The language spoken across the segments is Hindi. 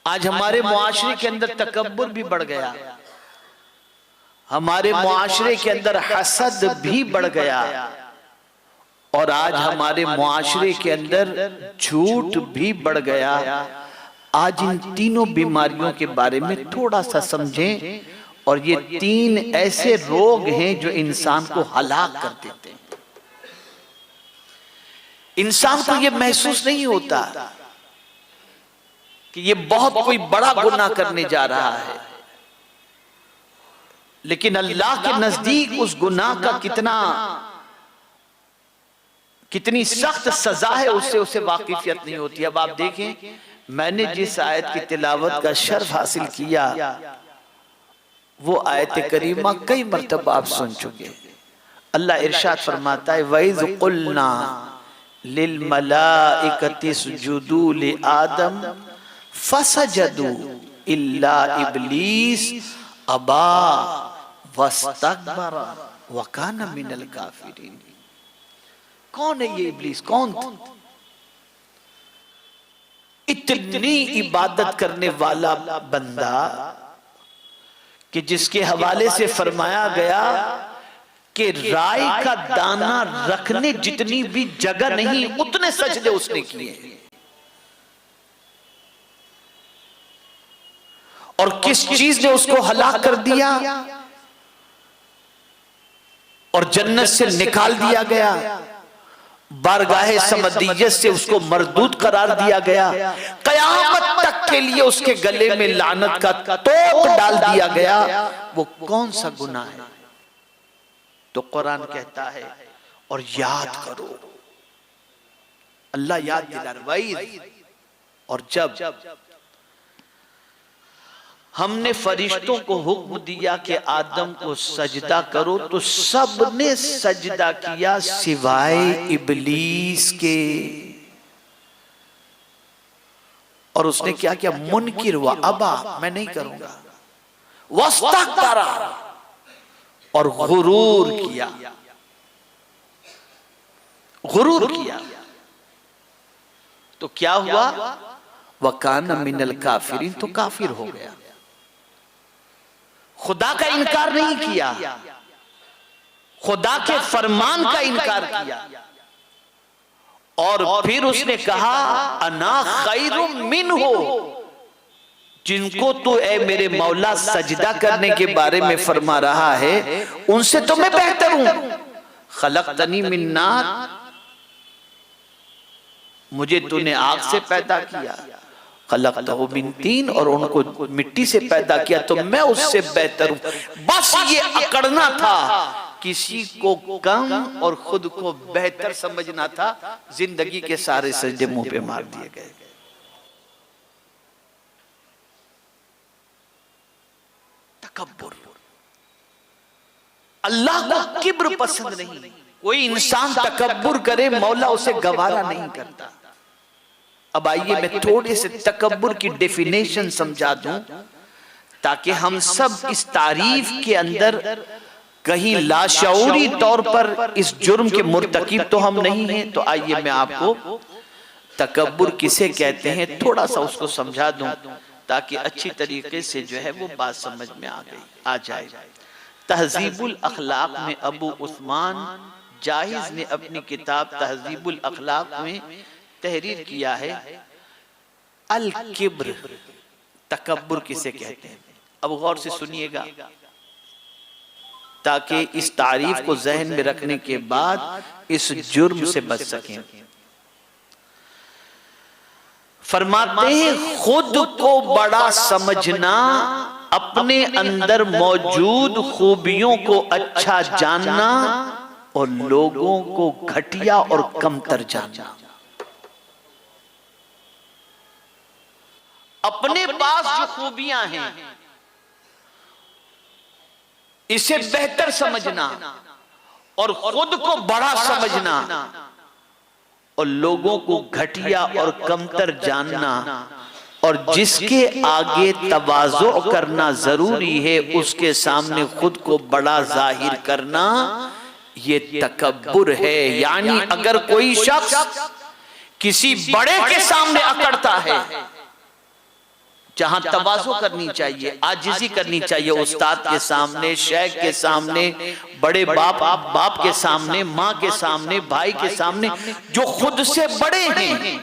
आज हमारे मुआशरे के अंदर तकब्बुर भी बढ़ गया, हमारे मुआशरे के अंदर हसद भी बढ़ गया, और आज हमारे मुआशरे के अंदर झूठ भी बढ़ गया। आज इन तीनों बीमारियों के बारे में थोड़ा सा समझें, और ये तीन ऐसे रोग हैं जो इंसान को हलाक कर देते हैं। इंसान को ये महसूस नहीं होता कि ये बहुत कोई बड़ा गुनाह करने जा रहा है, लेकिन अल्लाह के नजदीक उस गुनाह का कितनी सख्त सजा है, उससे उसे वाकिफियत नहीं होती। अब आप देखें, मैंने जिस आयत की तिलावत का शर्फ हासिल किया, वो आयत करीमा कई मर्तबा आप सुन चुके। अल्लाह इरशाद फरमाता है, वइज़ क़ुल्ना लिल मलाइकति इसजुदू लि आदम फसजदू इल्ला इब्लीस अबा वस्तकबरा व काना मिनल काफिरीन। कौन है ये इब्लीस? कौन था? इतनी इबादत करने वाला बंदा कि जिसके हवाले से फरमाया गया कि राई का दाना रखने जितनी भी जगह नहीं, उतने सजदे उसने किए। और किस चीज ने उसको हलाक कर दिया और जन्नत से निकाल दिया गया, बारगाहे समदियत से उसको मरदूद करार दिया गया, कयामत तक के लिए उसके गले में लानत का तोक डाल दिया गया। वो कौन सा गुनाह है? तो कुरान कहता है, और याद करो, अल्लाह याद दिला रही। और जब हमने फरिश्तों को हुक्म दिया कि आदम को सजदा करो, तो सबने सजदा किया सिवाय इब्लीस के। और उसने क्या किया? मुनकिर व अबा, मैं नहीं करूंगा, वस्तकबरा, और गुरूर किया, गुरूर किया। तो क्या हुआ? वकाना मिनल काफिरीन, तो काफिर हो गया। खुदा का इनकार नहीं किया, खुदा के फरमान का इनकार किया, और फिर उसने कहा अना खैरुम मिन्हु, जिनको तो ए मेरे मौला सजदा करने के बारे में फरमा रहा है, उनसे तो मैं बेहतर हूं। खलक़तनी मिन नार, मुझे तूने आग से पैदा किया, खलक़तहु मिन तीन, और उनको मिट्टी से पैदा किया, तो मैं उससे बेहतर हूं। बस ये अकड़ना था, किसी को कम और खुद को बेहतर समझना था। जिंदगी के सारे सजदे मुंह पे मार दिए गए। तकब्बुर, अल्लाह को किब्र पसंद नहीं। कोई इंसान तकब्बुर करे, मौला उसे गवारा नहीं करता। अब आइए मैं थोड़े से तकब्बुर की डेफिनेशन समझा दूं, ताकि हम सब इस तारीफ के अंदर कहीं लाशऊरी तौर पर इस जुर्म के मुर्तकिब तो हम नहीं हैं। तो आइए मैं आपको तकब्बुर किसे कहते हैं थोड़ा सा उसको समझा दूं, ताकि अच्छी तरीके से जो है वो बात समझ में आ जाए। तहजीबुल अखलाक में अबू उस्मान जाहिज ने अपनी किताब तहजीबुल अखलाक में तहरीर किया है, अल किब्र, तकब्बुर किसे कहते हैं। अब गौर से सुनिएगा, ताकि इस तारीफ को जहन में रखने के बाद इस जुर्म से बच सकें। फरमाते हैं, खुद को बड़ा समझना, अपने अंदर मौजूद खूबियों को अच्छा जानना, और लोगों को घटिया और कमतर जानना। अपने पास जो खूबियां हैं इसे बेहतर समझना, और खुद को बड़ा समझना, और लोगों को घटिया और कमतर जानना, और जिसके आगे तवाज़ु करना जरूरी है उसके सामने खुद को बड़ा जाहिर करना, ये तकब्बुर है। यानी अगर कोई शख्स किसी बड़े के सामने अकड़ता है जहां तवाज़ु करनी चाहिए, आजिज़ी करनी चाहिए, उस्ताद के सामने, शेख के सामने, बड़े बाप के सामने, माँ के सामने, भाई के सामने, जो खुद से बड़े हैं,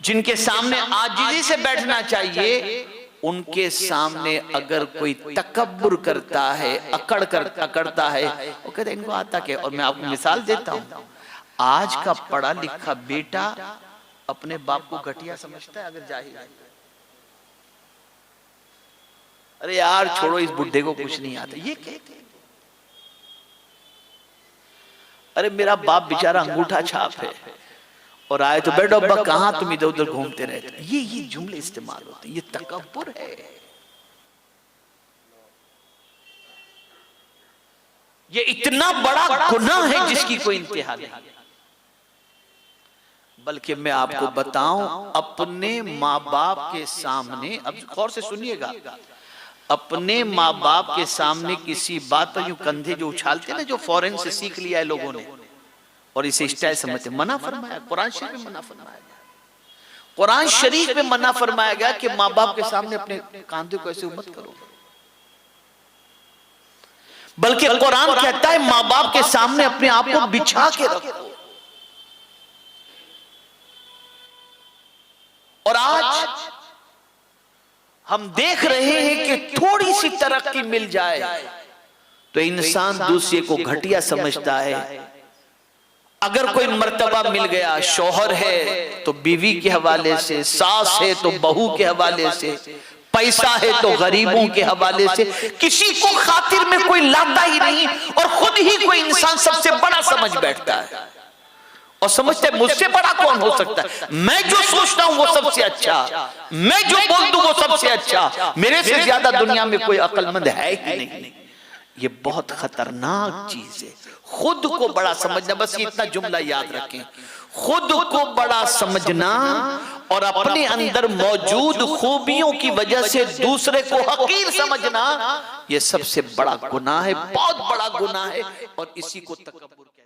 जिनके सामने आजिज़ी से बैठना चाहिए, उनके सामने अगर कोई तकब्बुर करता है, अकड़ता है, वो कहते इनको आता क्या। और मैं आपको मिसाल देता हूं, आज का पढ़ा लिखा बेटा अपने बाप को घटिया समझता है अगर जाहिल है। अरे यार छोड़ो, इस बुढ़े को कुछ नहीं आता, ये कहते। अरे मेरा बाप बेचारा अंगूठा छाप है, और आए तो बेटो अब्बा कहां तुम इधर उधर घूमते रहते। ये जुमले इस्तेमाल होते, ये तकब्बुर है, ये इतना बड़ा गुनाह है जिसकी कोई इंतहा नहीं। बल्कि मैं आपको बताऊं, अपने माँ बाप के सामने, अब गौर से सुनिएगा, अपने माँ बाप के सामने किसी बात पर यूं कंधे जो उछालते हैं ना, जो फॉरेन से सीख लिया है लोगों ने और इसे स्टाइल समझते, मना फरमाया, कुरान शरीफ में मना फरमाया गया, कुरान शरीफ में मना फरमाया गया कि माँ बाप के सामने अपने कंधे को ऐसे मत करो। बल्कि कुरान कहता है माँ बाप के सामने अपने आप को बिछा के रखो। और आज हम देख रहे हैं कि थोड़ी सी तरक्की मिल जाए तो इंसान दूसरे को घटिया समझता है। अगर कोई मर्तबा मिल गया, शौहर है तो बीवी के हवाले से, सास है तो बहू के हवाले से, पैसा है तो गरीबों के हवाले से, किसी को खातिर में कोई लाता ही नहीं, और खुद ही कोई इंसान सबसे बड़ा समझ बैठता है और समझते हैं मुझसे बड़ा कौन हो सकता है, मैं जो सोचता हूं वो सबसे अच्छा, मैं जो बोल दूं वो सबसे अच्छा, मेरे से ज्यादा दुनिया में कोई अक्लमंद है ही नहीं। ये बहुत खतरनाक चीज है, खुद को बड़ा समझना। बस ये इतना जुमला याद रखें, खुद को बड़ा समझना और अपने अंदर मौजूद खूबियों की वजह से दूसरे को हकीर समझना, ये सबसे बड़ा गुनाह है, बहुत बड़ा गुनाह है, और इसी को तकब्बुर कहते हैं।